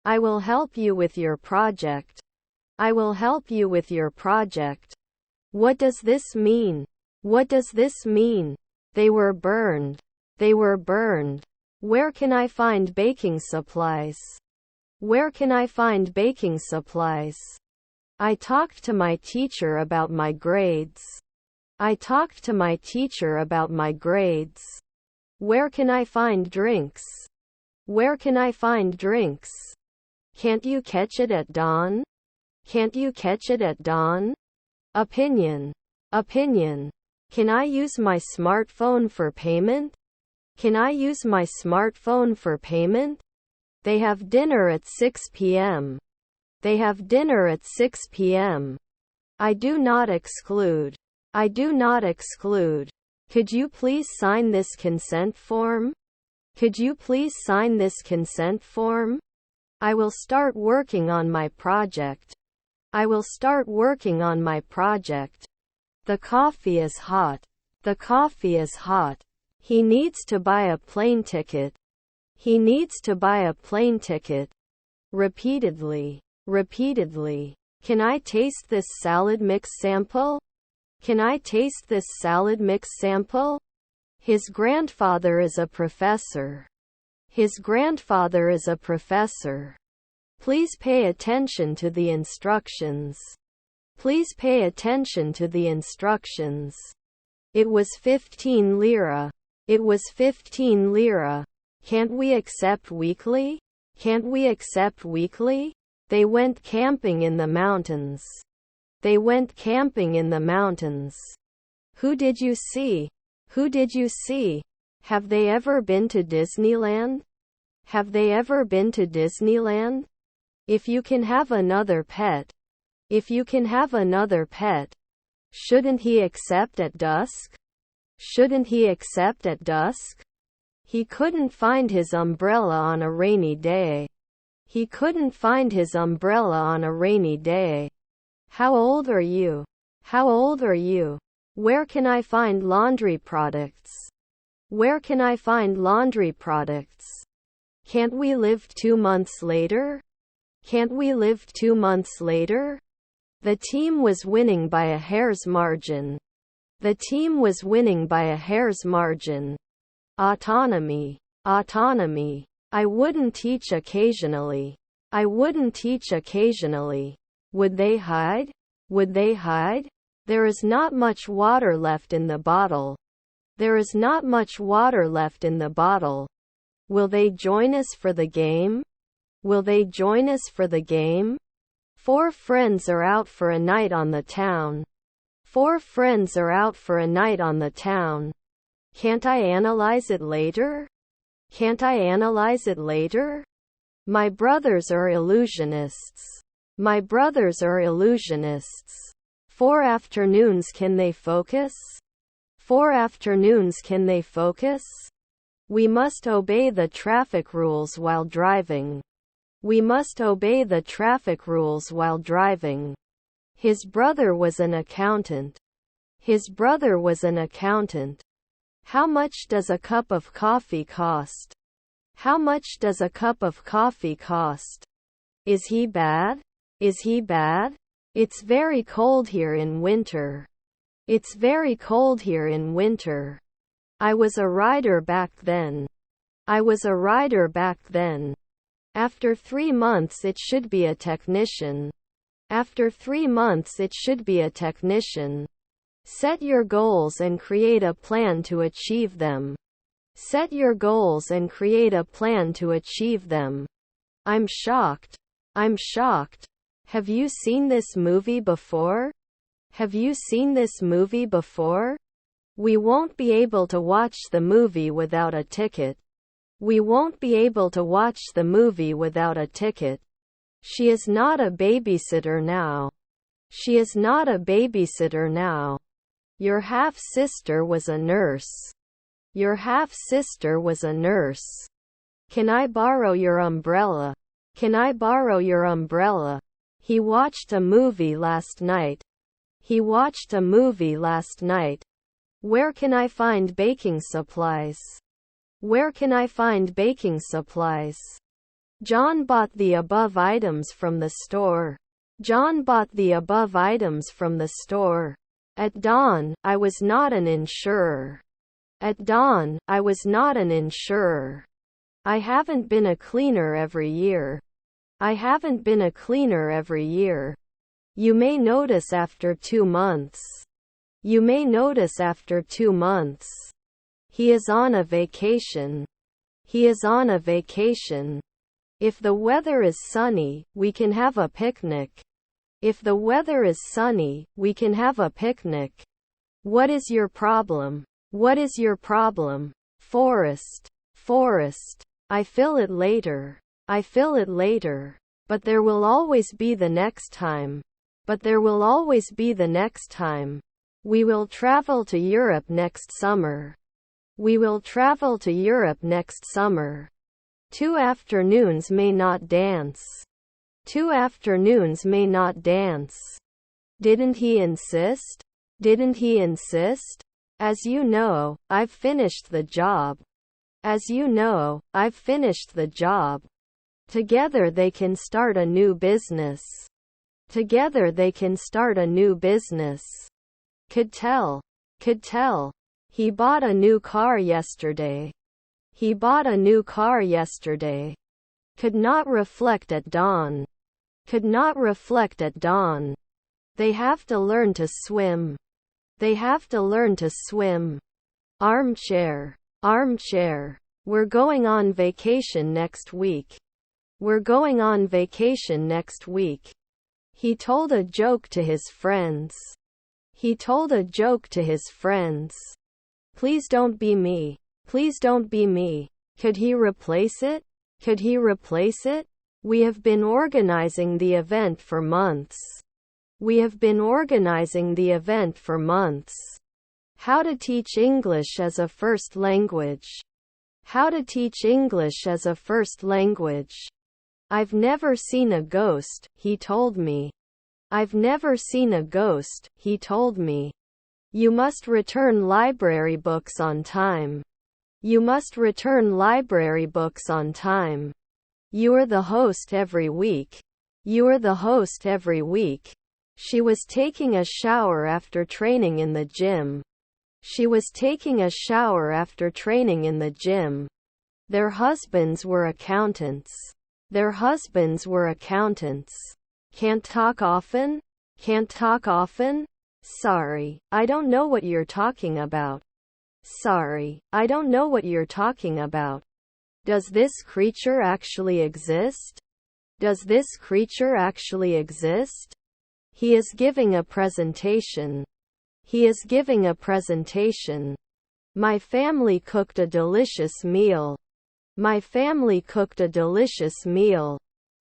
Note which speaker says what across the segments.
Speaker 1: I will help you with your project. I will help you with your project. What does this mean? What does this mean? They were burned. They were burned. Where can I find baking supplies? Where can I find baking supplies? I talked to my teacher about my grades. I talked to my teacher about my grades. Where can I find drinks? Where can I find drinks? Can't you catch it at dawn? Can't you catch it at dawn? Opinion. Opinion. Can I use my smartphone for payment? Can I use my smartphone for payment? They have dinner at 6 p.m. They have dinner at 6 p.m. I do not exclude. I do not exclude. Could you please sign this consent form? Could you please sign this consent form? I will start working on my project. I will start working on my project. The coffee is hot. The coffee is hot. He needs to buy a plane ticket. He needs to buy a plane ticket. Repeatedly. Repeatedly. Can I taste this salad mix sample? Can I taste this salad mix sample? His grandfather is a professor. His grandfather is a professor. Please pay attention to the instructions. Please pay attention to the instructions. It was 15 lira. It was 15 lira. Can't we accept weekly? Can't we accept weekly? They went camping in the mountains. They went camping in the mountains. Who did you see? Who did you see? Have they ever been to Disneyland? Have they ever been to Disneyland? If you can have another pet. If you can have another pet. Shouldn't he accept at dusk? Shouldn't he accept at dusk? He couldn't find his umbrella on a rainy day. He couldn't find his umbrella on a rainy day. How old are you? How old are you? Where can I find laundry products? Where can I find laundry products? Can't we live 2 months later? Can't we live 2 months later? The team was winning by a hair's margin. The team was winning by a hair's margin. Autonomy. Autonomy. I wouldn't teach occasionally. I wouldn't teach occasionally. Would they hide? Would they hide? There is not much water left in the bottle. There is not much water left in the bottle. Will they join us for the game? Will they join us for the game? 4 friends are out for a night on the town. 4 friends are out for a night on the town. Can't I analyze it later? Can't I analyze it later? My brothers are illusionists. My brothers are illusionists. 4 afternoons can they focus? 4 afternoons can they focus? We must obey the traffic rules while driving. We must obey the traffic rules while driving. His brother was an accountant. His brother was an accountant. How much does a cup of coffee cost? How much does a cup of coffee cost? Is he bad? Is he bad? It's very cold here in winter. It's very cold here in winter. I was a rider back then. I was a rider back then. After 3 months it should be a technician. After 3 months it should be a technician. Set your goals and create a plan to achieve them. Set your goals and create a plan to achieve them. I'm shocked. I'm shocked. Have you seen this movie before? Have you seen this movie before? We won't be able to watch the movie without a ticket. We won't be able to watch the movie without a ticket. She is not a babysitter now. She is not a babysitter now. Your half-sister was a nurse. Your half-sister was a nurse. Can I borrow your umbrella? Can I borrow your umbrella? He watched a movie last night. He watched a movie last night. Where can I find baking supplies? Where can I find baking supplies? John bought the above items from the store. John bought the above items from the store. At dawn, I was not an insurer. At dawn, I was not an insurer. I haven't been a cleaner every year. I haven't been a cleaner every year. You may notice after 2 months. You may notice after 2 months. He is on a vacation. He is on a vacation. If the weather is sunny, we can have a picnic. If the weather is sunny, we can have a picnic. What is your problem? What is your problem? Forest. Forest. I fill it later. I fill it later. But there will always be the next time. But there will always be the next time. We will travel to Europe next summer. We will travel to Europe next summer. 2 afternoons may not dance. 2 afternoons may not dance. Didn't he insist? Didn't he insist? As you know, I've finished the job. As you know, I've finished the job. Together they can start a new business. Together they can start a new business. Could tell. Could tell. He bought a new car yesterday. He bought a new car yesterday. Could not reflect at dawn. Could not reflect at dawn. They have to learn to swim. They have to learn to swim. Armchair. Armchair. We're going on vacation next week. We're going on vacation next week. He told a joke to his friends. He told a joke to his friends. Please don't be me. Please don't be me. Could he replace it? Could he replace it? We have been organizing the event for months. We have been organizing the event for months. How to teach English as a first language. How to teach English as a first language. I've never seen a ghost, he told me. I've never seen a ghost, he told me. You must return library books on time. You must return library books on time. You are the host every week. You are the host every week. She was taking a shower after training in the gym. She was taking a shower after training in the gym. Their husbands were accountants. Their husbands were accountants. Can't talk often? Can't talk often? Sorry, I don't know what you're talking about. Sorry, I don't know what you're talking about. Does this creature actually exist? Does this creature actually exist? He is giving a presentation. He is giving a presentation. My family cooked a delicious meal. My family cooked a delicious meal.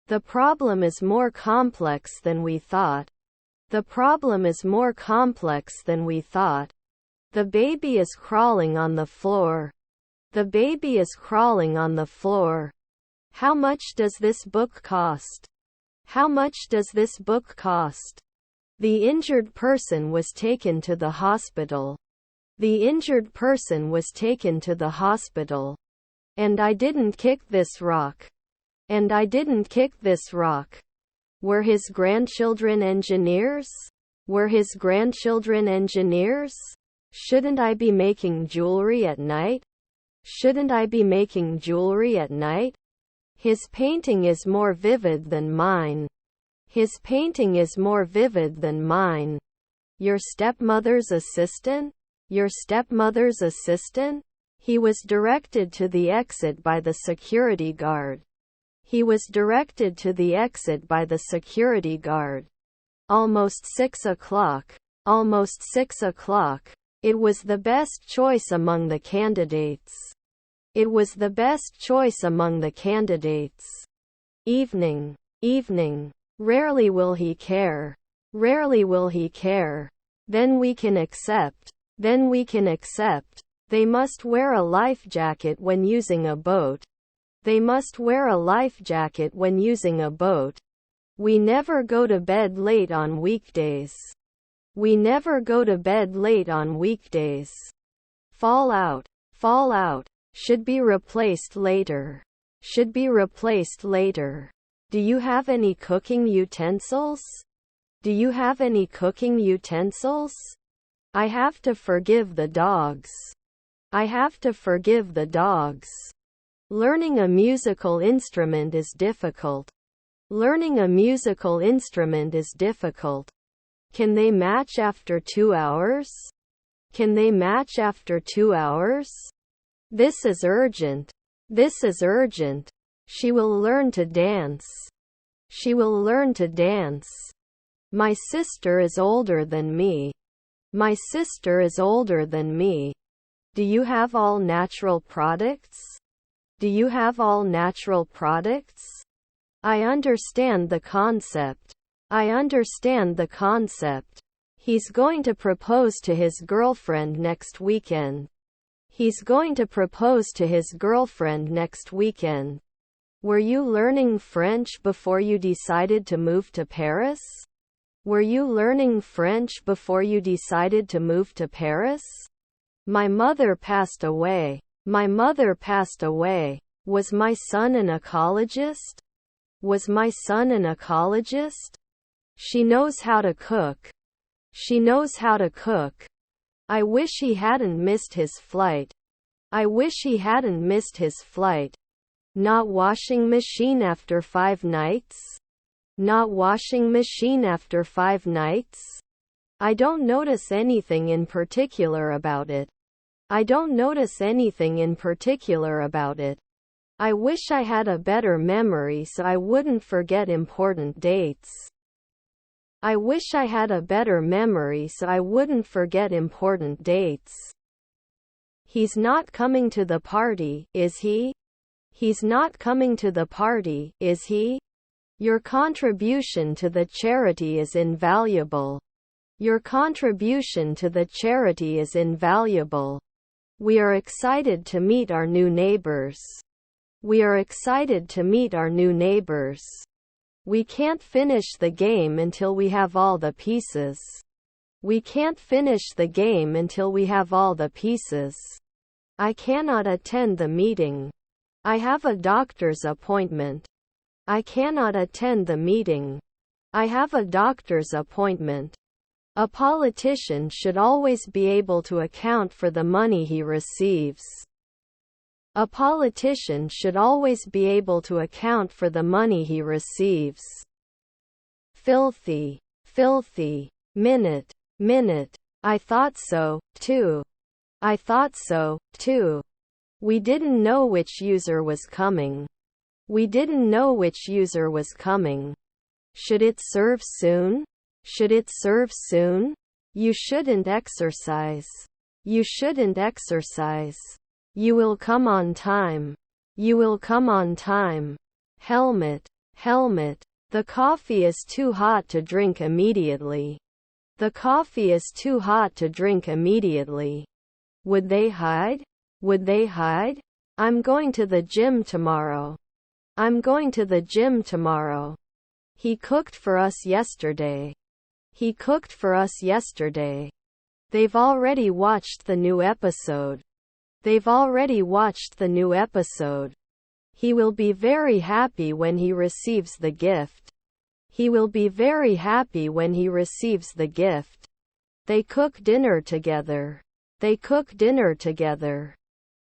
Speaker 1: The problem is more complex than we thought. The problem is more complex than we thought. The baby is crawling on the floor. The baby is crawling on the floor. How much does this book cost? How much does this book cost? The injured person was taken to the hospital. The injured person was taken to the hospital. And I didn't kick this rock. And I didn't kick this rock. Were his grandchildren engineers? Were his grandchildren engineers? Shouldn't I be making jewelry at night? Shouldn't I be making jewelry at night? His painting is more vivid than mine. His painting is more vivid than mine. Your stepmother's assistant? Your stepmother's assistant? He was directed to the exit by the security guard. He was directed to the exit by the security guard. Almost 6 o'clock. Almost 6 o'clock. It was the best choice among the candidates. It was the best choice among the candidates. Evening. Evening. Rarely will he care. Rarely will he care. Then we can accept. Then we can accept. They must wear a life jacket when using a boat. They must wear a life jacket when using a boat. We never go to bed late on weekdays. We never go to bed late on weekdays. Fallout. Fallout. Should be replaced later. should be replaced later. Do you have any cooking utensils? Do you have any cooking utensils? I have to forgive the dogs. I have to forgive the dogs. Learning a musical instrument is difficult. Learning a musical instrument is difficult. Can they match after 2 hours? Can they match after 2 hours? This is urgent. This is urgent. She will learn to dance. She will learn to dance. My sister is older than me. My sister is older than me. Do you have all natural products? Do you have all natural products? I understand the concept. I understand the concept. He's going to propose to his girlfriend next weekend. He's going to propose to his girlfriend next weekend. Were you learning French before you decided to move to Paris? Were you learning French before you decided to move to Paris? My mother passed away. My mother passed away. Was my son an ecologist? Was my son an ecologist? She knows how to cook. She knows how to cook. I wish he hadn't missed his flight. I wish he hadn't missed his flight. Not washing machine after 5 nights? Not washing machine after 5 nights? I don't notice anything in particular about it. I don't notice anything in particular about it. I wish I had a better memory so I wouldn't forget important dates. I wish I had a better memory so I wouldn't forget important dates. He's not coming to the party, is he? He's not coming to the party, is he? Your contribution to the charity is invaluable. Your contribution to the charity is invaluable. We are excited to meet our new neighbors. We are excited to meet our new neighbors. We can't finish the game until we have all the pieces. We can't finish the game until we have all the pieces. I cannot attend the meeting. I have a doctor's appointment. I cannot attend the meeting. I have a doctor's appointment. A politician should always be able to account for the money he receives. A politician should always be able to account for the money he receives. Filthy, filthy, minute, minute. I thought so, too. I thought so, too. We didn't know which user was coming. We didn't know which user was coming. Should it serve soon? Should it serve soon? You shouldn't exercise. You shouldn't exercise. You will come on time. You will come on time. Helmet, helmet. The coffee is too hot to drink immediately. The coffee is too hot to drink immediately. Would they hide? Would they hide? I'm going to the gym tomorrow. I'm going to the gym tomorrow. He cooked for us yesterday. He cooked for us yesterday. They've already watched the new episode. They've already watched the new episode. He will be very happy when he receives the gift. He will be very happy when he receives the gift. They cook dinner together. They cook dinner together.